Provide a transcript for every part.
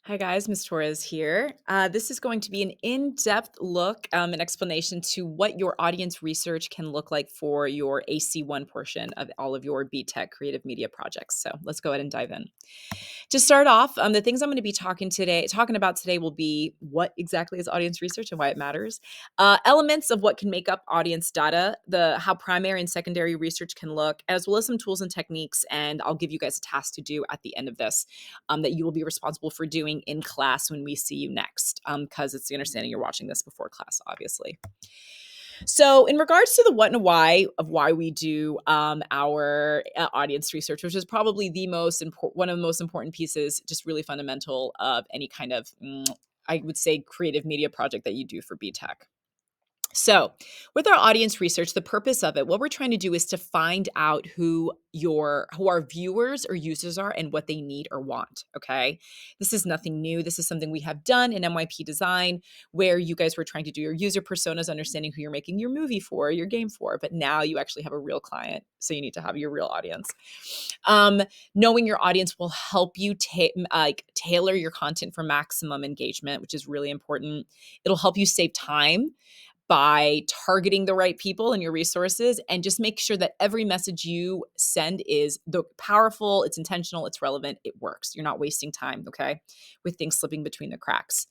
Hi guys, Ms. Torres here. This is going to be an in-depth look, an explanation to what your audience research can look like for your AC1 portion of all of your BTEC creative media projects. So let's go ahead and dive in. To start off, the things I'm going to be talking about today will be what exactly is audience research and why it matters, elements of what can make up audience data, the how primary and secondary research can look, as well as some tools and techniques. And I'll give you guys a task to do at the end of this that you will be responsible for doing in class when we see you next, because it's the understanding you're watching this before class, obviously. So, in regards to the what and why of why we do our audience research, which is probably the most important, one of the most important pieces, just really fundamental of any kind of, I would say, creative media project that you do for BTEC. So, with our audience research, the purpose of it, what we're trying to do is to find out who our viewers or users are and what they need or want, okay? This is nothing new. This is something we have done in MYP design where you guys were trying to do your user personas, understanding who you're making your movie for, your game for, but now you actually have a real client, so you need to have your real audience. Knowing your audience will help you tailor your content for maximum engagement, which is really important. It'll help you save time by targeting the right people and your resources, and just make sure that every message you send is powerful, it's intentional, it's relevant, it works. You're not wasting time, okay, with things slipping between the cracks.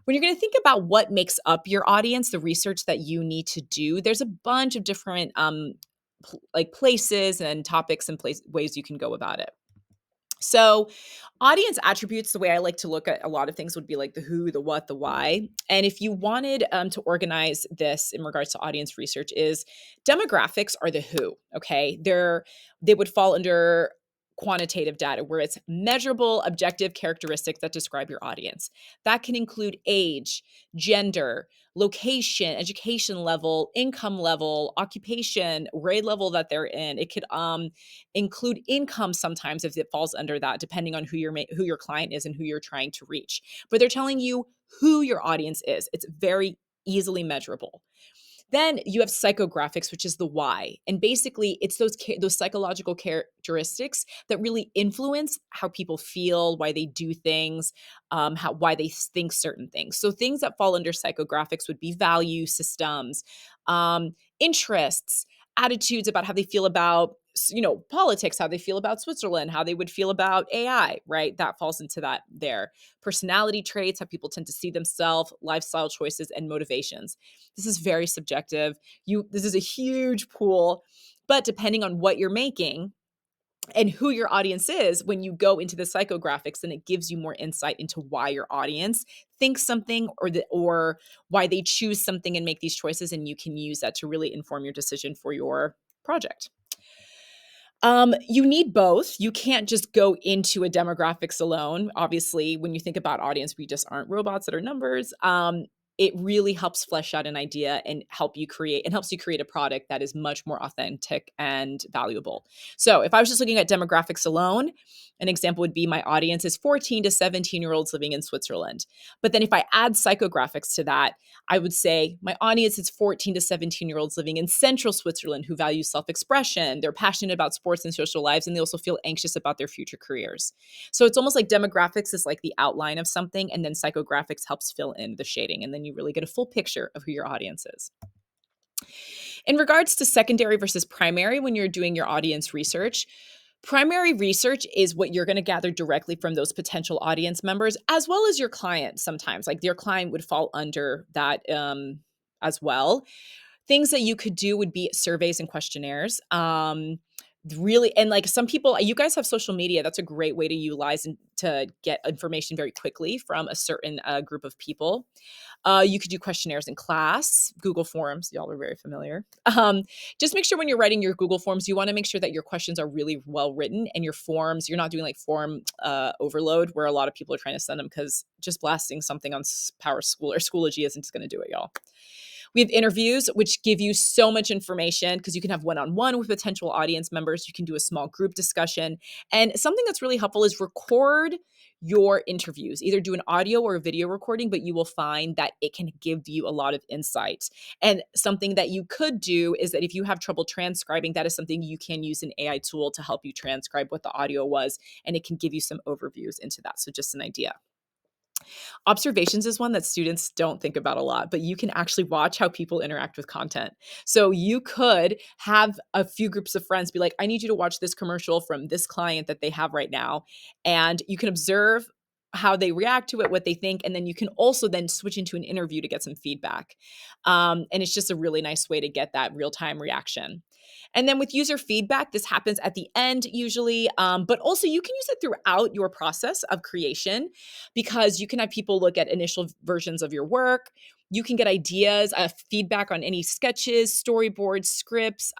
When you're going to think about what makes up your audience, the research that you need to do, there's a bunch of different places and topics and ways you can go about it. So, audience attributes, the way I like to look at a lot of things would be like the who, the what, the why. And if you wanted to organize this in regards to audience research, is demographics are the who. Okay, they would fall under quantitative data where it's measurable objective characteristics that describe your audience. That can include age, gender, location, education level, income level, occupation, grade level that they're in. It could include income sometimes if it falls under that, depending on who your client is and who you're trying to reach. But they're telling you who your audience is. It's very easily measurable. Then you have psychographics, which is the why. And basically, it's those psychological characteristics that really influence how people feel, why they do things, why they think certain things. So things that fall under psychographics would be value systems, interests, attitudes about how they feel about politics, how they feel about Switzerland, how they would feel about AI, right? That falls into that there. Personality traits, how people tend to see themselves, lifestyle choices, and motivations. This is very subjective. This is a huge pool, but depending on what you're making and who your audience is, when you go into the psychographics, then it gives you more insight into why your audience thinks something or why they choose something and make these choices, and you can use that to really inform your decision for your project. You need both. You can't just go into a demographics alone. Obviously, when you think about audience, we just aren't robots that are numbers. It really helps flesh out an idea and helps you create a product that is much more authentic and valuable. So if I was just looking at demographics alone, an example would be my audience is 14 to 17-year-olds living in Switzerland. But then if I add psychographics to that, I would say my audience is 14 to 17-year-olds living in central Switzerland who value self-expression, they're passionate about sports and social lives, and they also feel anxious about their future careers. So it's almost like demographics is like the outline of something, and then psychographics helps fill in the shading, and then you really get a full picture of who your audience is. In regards to secondary versus primary, when you're doing your audience research, primary research is what you're going to gather directly from those potential audience members, as well as your client sometimes. Like your client would fall under that as well. Things that you could do would be surveys and questionnaires. Really, and like some people, you guys have social media. That's a great way to utilize and to get information very quickly from a certain group of people. You could do questionnaires in class, Google Forms. Y'all are very familiar. Just make sure when you're writing your Google Forms, you want to make sure that your questions are really well written, and your forms, you're not doing like form overload where a lot of people are trying to send them, because just blasting something on Power School or Schoology isn't going to do it, y'all. We have interviews, which give you so much information because you can have one-on-one with potential audience members. You can do a small group discussion. And something that's really helpful is record your interviews. Either do an audio or a video recording, but you will find that it can give you a lot of insight. And something that you could do is that if you have trouble transcribing, that is something you can use an AI tool to help you transcribe what the audio was, and it can give you some overviews into that. So just an idea. Observations is one that students don't think about a lot, but you can actually watch how people interact with content. So you could have a few groups of friends be like, I need you to watch this commercial from this client that they have right now. And you can observe how they react to it, what they think, and then you can also then switch into an interview to get some feedback. And it's just a really nice way to get that real-time reaction. And then with user feedback, this happens at the end usually, but also you can use it throughout your process of creation because you can have people look at initial versions of your work. You can get ideas, feedback on any sketches, storyboards, scripts,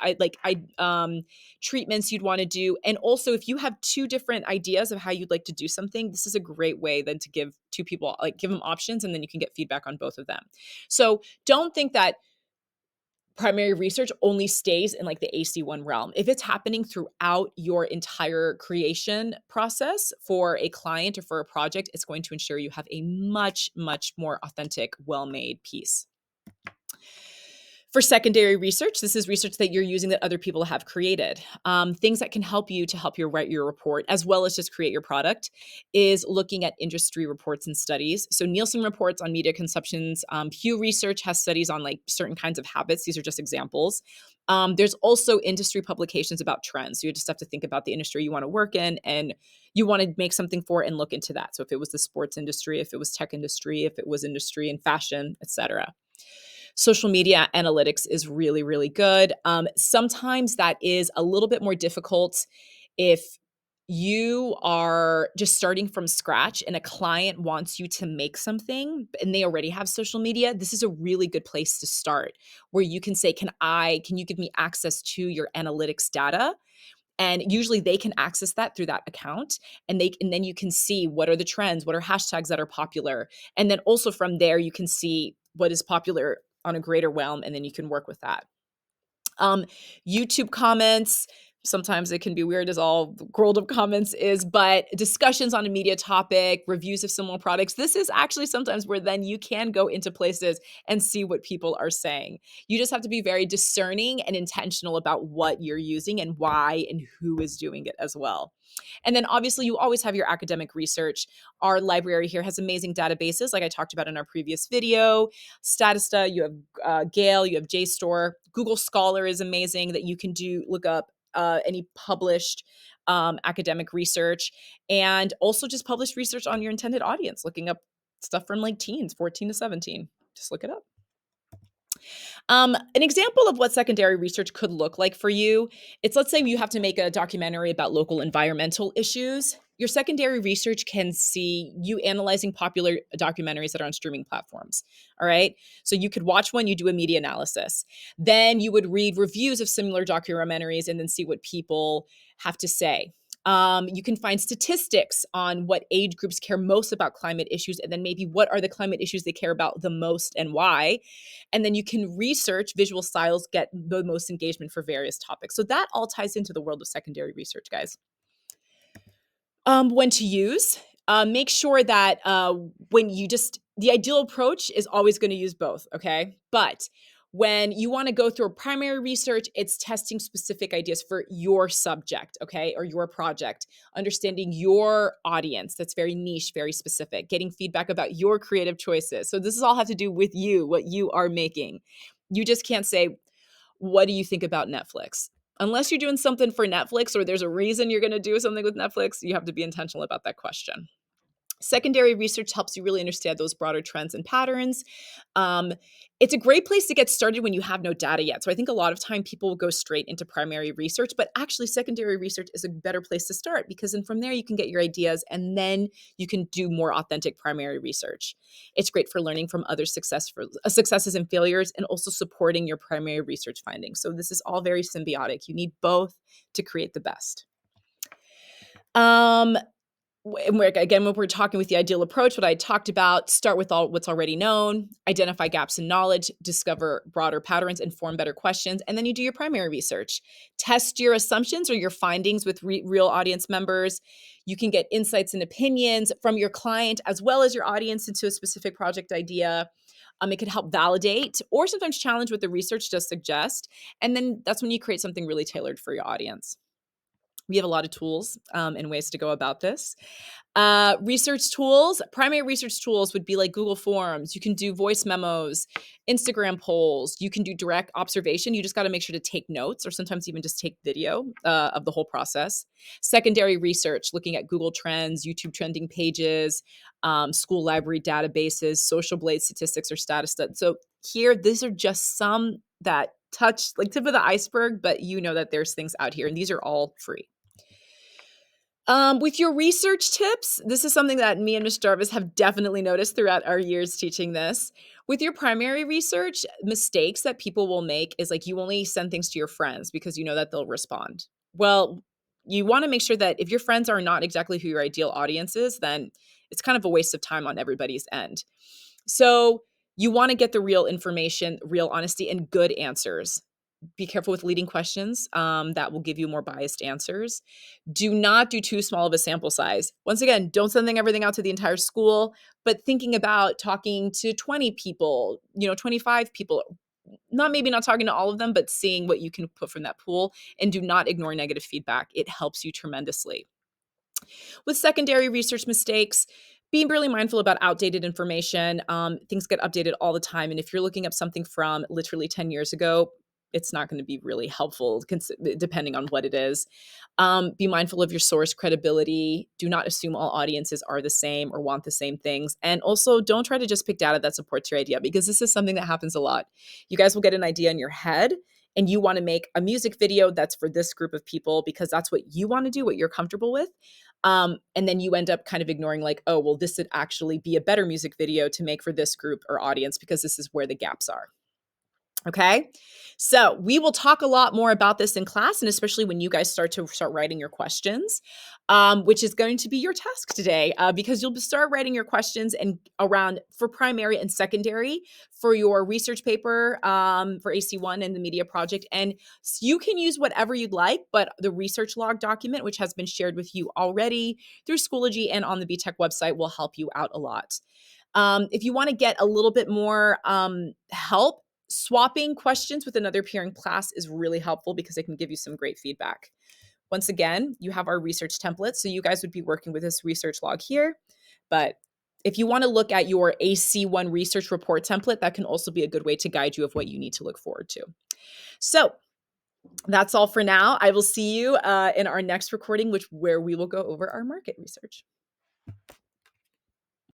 treatments you'd want to do. And also, if you have two different ideas of how you'd like to do something, this is a great way then to give two people, like give them options, and then you can get feedback on both of them. So don't think that primary research only stays in like the AC1 realm. If it's happening throughout your entire creation process for a client or for a project, it's going to ensure you have a much, much more authentic, well-made piece. For secondary research, this is research that you're using that other people have created. Things that can help you to help you write your report, as well as just create your product, is looking at industry reports and studies. So Nielsen reports on media consumptions. Pew Research has studies on like certain kinds of habits. These are just examples. There's also industry publications about trends. So you just have to think about the industry you want to work in and you want to make something for and look into that. So if it was the sports industry, if it was tech industry, if it was industry in fashion, etc. Social media analytics is really, really good. Sometimes that is a little bit more difficult if you are just starting from scratch and a client wants you to make something and they already have social media. This is a really good place to start where you can say, can you give me access to your analytics data? And usually they can access that through that account and then you can see what are the trends, what are hashtags that are popular. And then also from there, you can see what is popular on a greater realm, and then you can work with that. YouTube comments, sometimes it can be weird as all the world of comments is, but discussions on a media topic, reviews of similar products, this is actually sometimes where then you can go into places and see what people are saying. You just have to be very discerning and intentional about what you're using and why and who is doing it as well. And then obviously you always have your academic research. Our library here has amazing databases like I talked about in our previous video. Statista, you have Gale, you have JSTOR. Google Scholar is amazing that you can look up any published academic research and also just published research on your intended audience, looking up stuff from like teens, 14 to 17. Just look it up. An example of what secondary research could look like for you, it's let's say you have to make a documentary about local environmental issues. Your secondary research can see you analyzing popular documentaries that are on streaming platforms. All right. So you could watch one, you do a media analysis. Then you would read reviews of similar documentaries and then see what people have to say. You can find statistics on what age groups care most about climate issues, and then maybe what are the climate issues they care about the most and why. And then you can research visual styles, get the most engagement for various topics. So that all ties into the world of secondary research, guys. When to use, make sure that the ideal approach is always going to use both, okay? But when you want to go through a primary research, it's testing specific ideas for your subject, okay, or your project, understanding your audience that's very niche, very specific, getting feedback about your creative choices. So this is all have to do with you, what you are making. You just can't say, what do you think about Netflix? Unless you're doing something for Netflix or there's a reason you're going to do something with Netflix, you have to be intentional about that question. Secondary research helps you really understand those broader trends and patterns. It's a great place to get started when you have no data yet. So I think a lot of time people will go straight into primary research, but actually secondary research is a better place to start because then from there you can get your ideas and then you can do more authentic primary research. It's great for learning from other successes and failures and also supporting your primary research findings. So this is all very symbiotic. You need both to create the best. When we're talking with the ideal approach, what I talked about, start with what's already known, identify gaps in knowledge, discover broader patterns, and form better questions, and then you do your primary research. Test your assumptions or your findings with real audience members. You can get insights and opinions from your client as well as your audience into a specific project idea. It can help validate or sometimes challenge what the research does suggest, and then that's when you create something really tailored for your audience. We have a lot of tools and ways to go about this. Research tools, primary research tools would be like Google Forms. You can do voice memos, Instagram polls. You can do direct observation. You just got to make sure to take notes or sometimes even just take video of the whole process. Secondary research, looking at Google Trends, YouTube trending pages, school library databases, social blade statistics or status studies. So here, these are just some that touch like tip of the iceberg, but you know that there's things out here and these are all free. With your research tips, this is something that me and Miss Jarvis have definitely noticed throughout our years teaching this. With your primary research, mistakes that people will make is like you only send things to your friends because you know that they'll respond. Well, you want to make sure that if your friends are not exactly who your ideal audience is, then it's kind of a waste of time on everybody's end. So you want to get the real information, real honesty, and good answers. Be careful with leading questions that will give you more biased answers. Do not do too small of a sample size. Once again, don't send everything out to the entire school, but thinking about talking to 20 people, 25 people, not talking to all of them, but seeing what you can put from that pool, and do not ignore negative feedback. It helps you tremendously. With secondary research mistakes, being really mindful about outdated information. Things get updated all the time. And if you're looking up something from literally 10 years ago, it's not going to be really helpful depending on what it is. Be mindful of your source credibility. Do not assume all audiences are the same or want the same things. And also, don't try to just pick data that supports your idea because this is something that happens a lot. You guys will get an idea in your head and you want to make a music video that's for this group of people because that's what you want to do, what you're comfortable with. And then you end up kind of ignoring like, oh, well, this would actually be a better music video to make for this group or audience because this is where the gaps are. Okay. So we will talk a lot more about this in class, and especially when you guys start writing your questions, which is going to be your task today, because you'll start writing your questions and around for primary and secondary for your research paper for AC1 and the media project. And you can use whatever you'd like, but the research log document, which has been shared with you already through Schoology and on the BTEC website, will help you out a lot. If you want to get a little bit more help, swapping questions with another peer in class is really helpful because it can give you some great feedback. Once again, you have our research template, so you guys would be working with this research log here. But if you want to look at your AC1 research report template, that can also be a good way to guide you of what you need to look forward to. So that's all for now. I will see you in our next recording, where we will go over our market research.